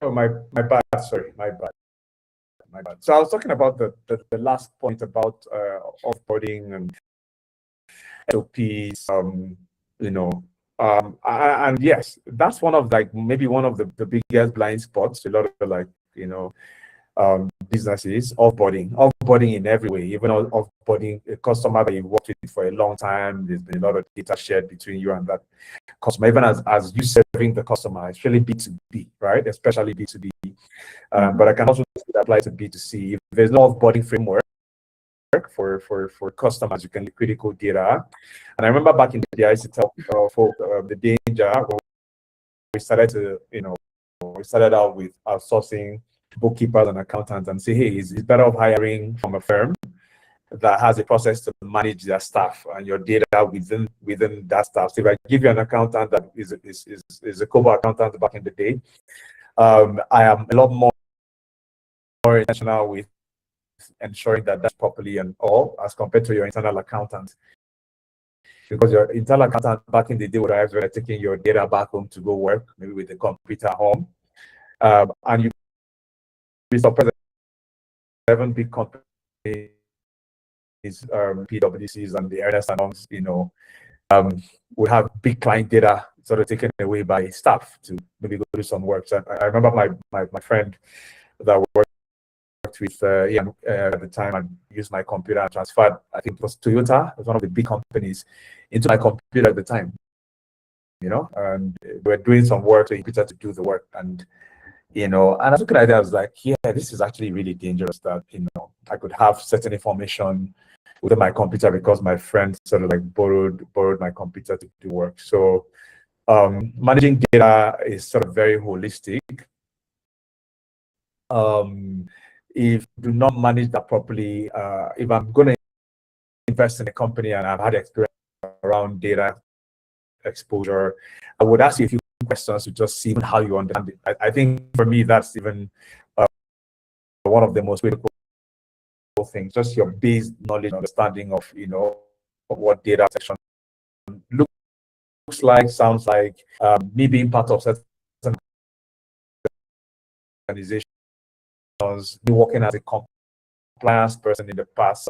Oh, my bad. Sorry, my bad. So I was talking about the last point about offboarding and SOPs. And yes, that's one of maybe one of the biggest blind spots. A lot of businesses offboarding in every way, even offboarding a customer that you worked with for a long time. There's been a lot of data shared between you and that customer, even as you serving the customer. It's really B2B, right? Especially B2B. But I can also apply to B2C. If there's no offboarding framework for customers, you can get critical data. And I remember back in the day, I used to tell folk the danger when we started out with outsourcing bookkeepers and accountants and say, hey, it's better off hiring from a firm that has a process to manage their staff and your data within that staff. So if I give you an accountant that is a COBOL accountant back in the day, I am a lot more intentional with ensuring that that's properly and all as compared to your internal accountant. Because your internal accountant back in the day would have taken your data back home to go work, maybe with the computer home, and you be surprised 7 big companies, PwCs and the Ernst and Youngs, we have big client data sort of taken away by staff to maybe go do some work. So I remember my friend that worked with Ian at the time, and used my computer and transferred, I think it was Toyota, it was one of the big companies, into my computer at the time, and we were doing some work, so he picked up to do the work. And and I was looking at it, I was like, yeah, this is actually really dangerous that, I could have certain information within my computer because my friend sort of like borrowed my computer to do work. So managing data is sort of very holistic. If you do not manage that properly, if I'm going to invest in a company and I've had experience around data exposure, I would ask you a few questions to just see how you understand it. I think for me, that's even one of the most critical things, just your base knowledge, understanding of, of what data section looks like, sounds like, me being part of certain organizations, me working as a compliance person in the past,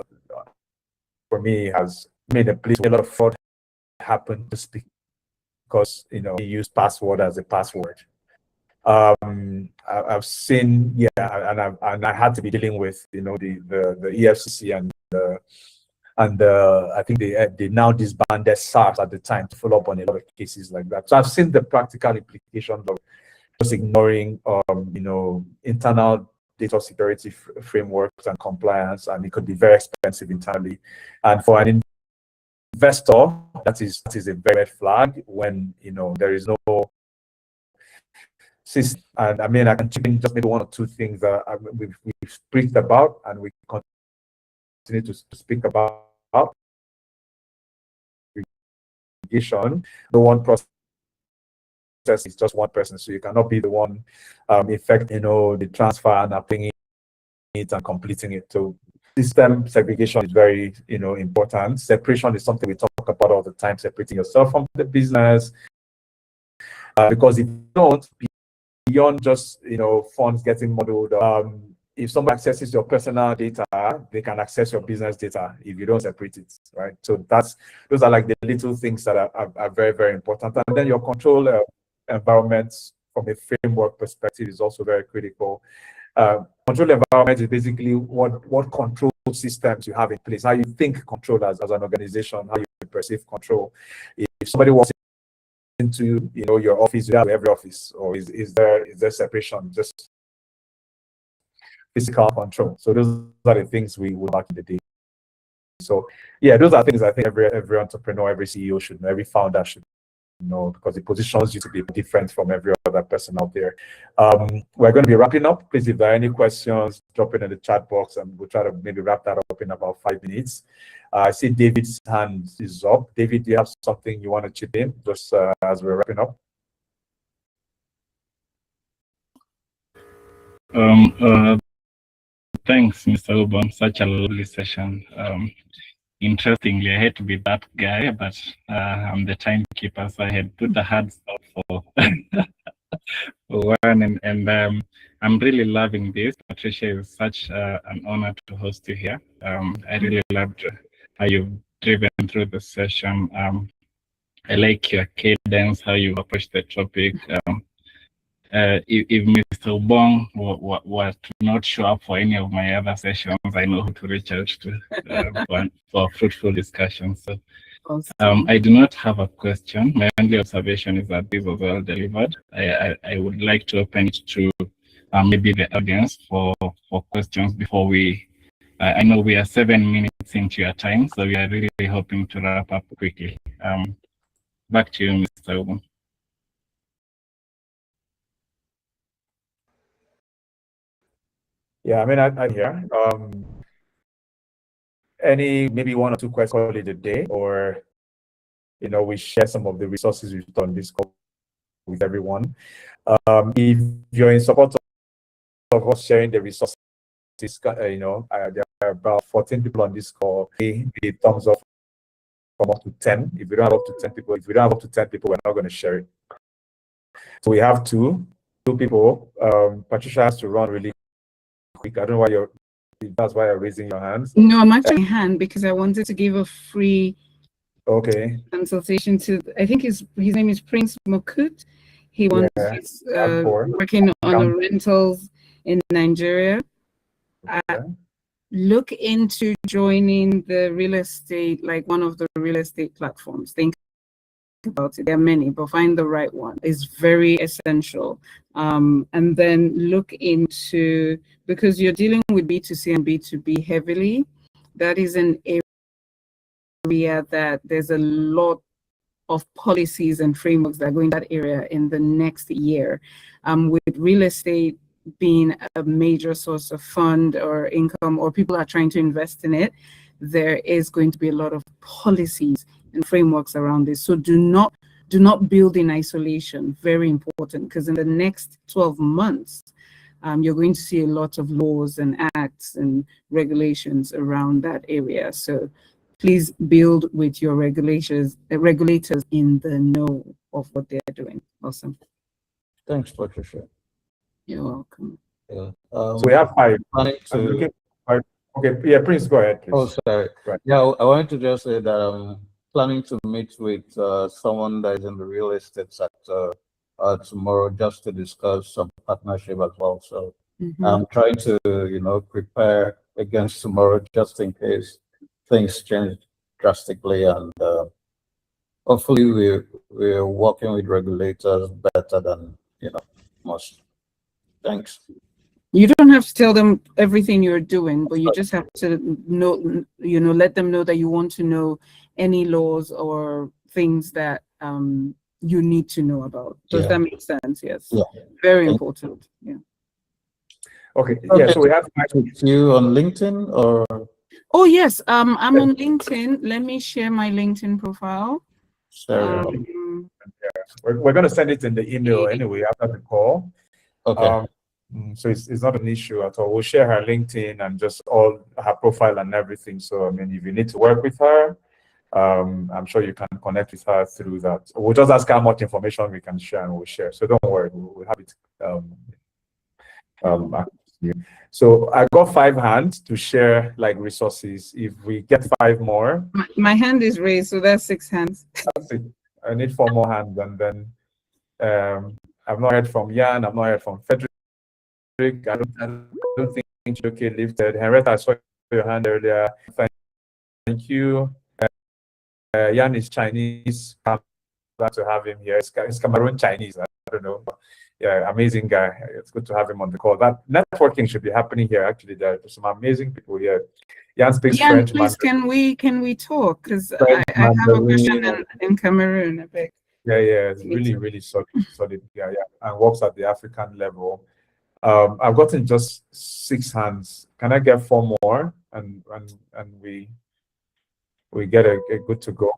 for me, has made a place where a lot of fraud happen to speak because, you use password as a password. I've seen, and I had to be dealing with, the EFCC and I think they now disbanded SARS at the time to follow up on a lot of cases like that. So I've seen the practical implications of just ignoring, internal data security frameworks and compliance, and it could be very expensive internally. And for an investor, that is a very red flag when there is no system. And I mean, I can chip in just maybe one or two things that we've speak about, and we continue to speak about. The one process is just one person, so you cannot be the one effecting, the transfer and applying it and completing it. So system segregation is very, important. Separation is something we talk about all the time, separating yourself from the business, because if you don't, beyond just, funds getting modeled, if somebody accesses your personal data, they can access your business data if you don't separate it, right? So those are like the little things that are very, very important. And then your control environment from a framework perspective is also very critical. Control environment is basically what control systems you have in place, how you think control as an organization, how you perceive control. If somebody walks into your office, you have every office, or is there separation, just physical control? So those are the things we would back in the day. So yeah, those are things I think every entrepreneur, every CEO should know, every founder should know, because it positions you to be different from every other person out there. We're going to be wrapping up. Please, if there are any questions, drop it in the chat box and we'll try to maybe wrap that up in about 5 minutes. I see David's hand is up. David, do you have something you want to chip in just as we're wrapping up? Thanks, Mr. Ubon. Such a lovely session. Interestingly, I hate to be that guy, but I'm the timekeeper, so I had put the hard stop for one, and I'm really loving this. Patricia, is such an honor to host you here. I really loved how you've driven through the session. I like your cadence, how you approach the topic. If Mr. Ubong were to not show up for any of my other sessions, I know who to reach out to for fruitful discussions. So I do not have a question. My only observation is that this was well delivered. I would like to open it to maybe the audience for questions before we. I know we are 7 minutes into your time, so we are really hoping to wrap up quickly. Back to you, Mr. Ubong. Yeah, I mean, I'm here. Any maybe 1 or 2 questions call it a day, or we share some of the resources we've done this call with everyone. If you're in support of us sharing the resources, there are about 14 people on this call. The thumbs up from up to 10. If we don't have up to 10 people, we're not going to share it. So we have two people. Patricia has to run really quick. I don't know why you're that's why you're raising your hands. No, I'm actually hand because I wanted to give a free consultation to, I think his name is Prince Mokut. He wants he's working on a rentals in Nigeria. Look into joining the real estate, like one of the real estate platforms. Think about it. There are many, but find the right one. It's very essential. And then look into, because you're dealing with B2C and B2B heavily, that is an area that there's a lot of policies and frameworks that go in that area in the next year. With real estate being a major source of fund or income, or people are trying to invest in it, there is going to be a lot of policies and frameworks around this. So do not build in isolation. Very important, because in the next 12 months, you're going to see a lot of laws and acts and regulations around that area. So please build with your regulators in the know of what they're doing. Awesome. Thanks, Patricia. You're welcome. Yeah. So we have 5. Okay, yeah, Prince, go ahead, please. Oh, sorry. Right. Yeah, I wanted to just say that I'm planning to meet with someone that is in the real estate sector tomorrow, just to discuss some partnership as well. So I'm trying to, prepare against tomorrow, just in case things change drastically, and hopefully we're working with regulators better than most. Thanks. You don't have to tell them everything you're doing, but you just have to know, let them know that you want to know any laws or things that you need to know about. Does that make sense? Yes. Yeah. Very important. Yeah. Okay. Yeah. So we have you on LinkedIn or? Oh yes. I'm on LinkedIn. Let me share my LinkedIn profile. Sorry. We're going to send it in the email anyway after the call. Okay. So it's not an issue at all. We'll share her LinkedIn and just all her profile and everything. So I mean, if you need to work with her, I'm sure you can connect with her through that. We'll just ask her how much information we can share, and we'll share. So don't worry, we'll have it. So I got 5 hands to share like resources. If we get 5 more, my hand is raised, so that's 6 hands. That's it. I need 4 more hands, and then I've not heard from Jan. I've not heard from Frederick. I don't think okay lifted. Henrietta, I saw your hand earlier. Thank you. Jan is Chinese. I'm glad to have him here. It's Cameroon Chinese. I don't know. But yeah, amazing guy. It's good to have him on the call. That networking should be happening here. Actually, there's some amazing people here. Jan speaks French. Please, can we talk? Because I have a question in Cameroon. I beg. Yeah, it's really solid. Yeah, and works at the African level. I've gotten just 6 hands. Can I get 4 more? And we get a good to go.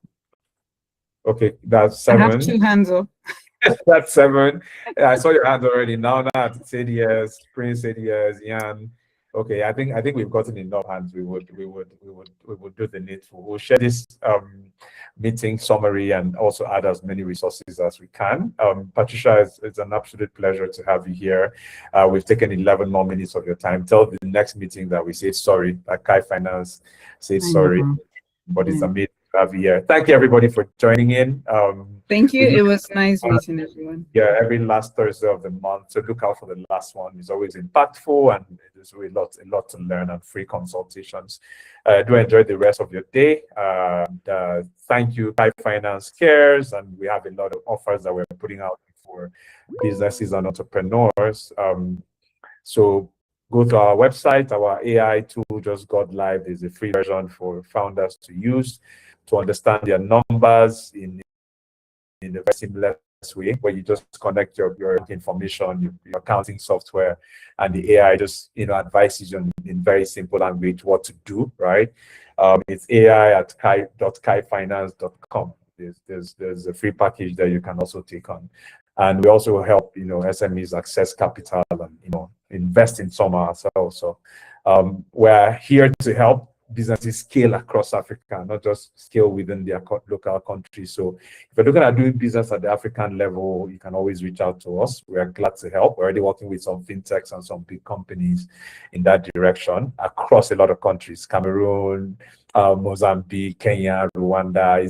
Okay, that's 7. I have 2 hands up. That's 7. I saw your hand already. Now said yes. Prince said yes. Jan. Okay, I think we've gotten enough hands. We would do the needful. We'll share this meeting summary and also add as many resources as we can. Patricia, it's an absolute pleasure to have you here. We've taken 11 more minutes of your time. Tell the next meeting that we say sorry. That Kai Finance said sorry, but it's amazing to have you here. Thank you everybody for joining in. Thank you. It was nice meeting everyone. Yeah, every last Thursday of the month. So look out for the last one. It's always impactful, and there's really a lot to learn, and free consultations. Do enjoy the rest of your day. Thank you, Kai Finance Cares, and we have a lot of offers that we're putting out for businesses and entrepreneurs. So go to our website. Our AI tool just got live. There's a free version for founders to use to understand their numbers in a very seamless way, where you just connect your information, your accounting software, and the AI just advises you in very simple language what to do. Right? It's ai@kai.kaifinance.com. There's a free package that you can also take on, and we also help SMEs access capital and invest in some ourselves. So we're here to help. businesses scale across Africa, not just scale within their local country. So if you're looking at doing business at the African level, you can always reach out to us. We are glad to help. We're already working with some fintechs and some big companies in that direction across a lot of countries: Cameroon, Mozambique, Kenya, Rwanda.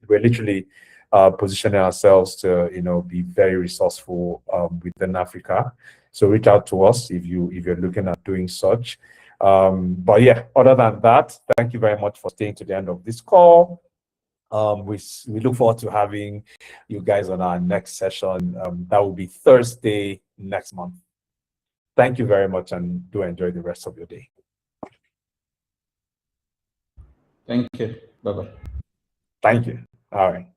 We're literally positioning ourselves to, be very resourceful within Africa. So reach out to us if you're looking at doing such. But yeah, other than that, thank you very much for staying to the end of this call. We look forward to having you guys on our next session. That will be Thursday next month. Thank you very much, and do enjoy the rest of your day. Thank you. Bye-bye. Thank you. All right.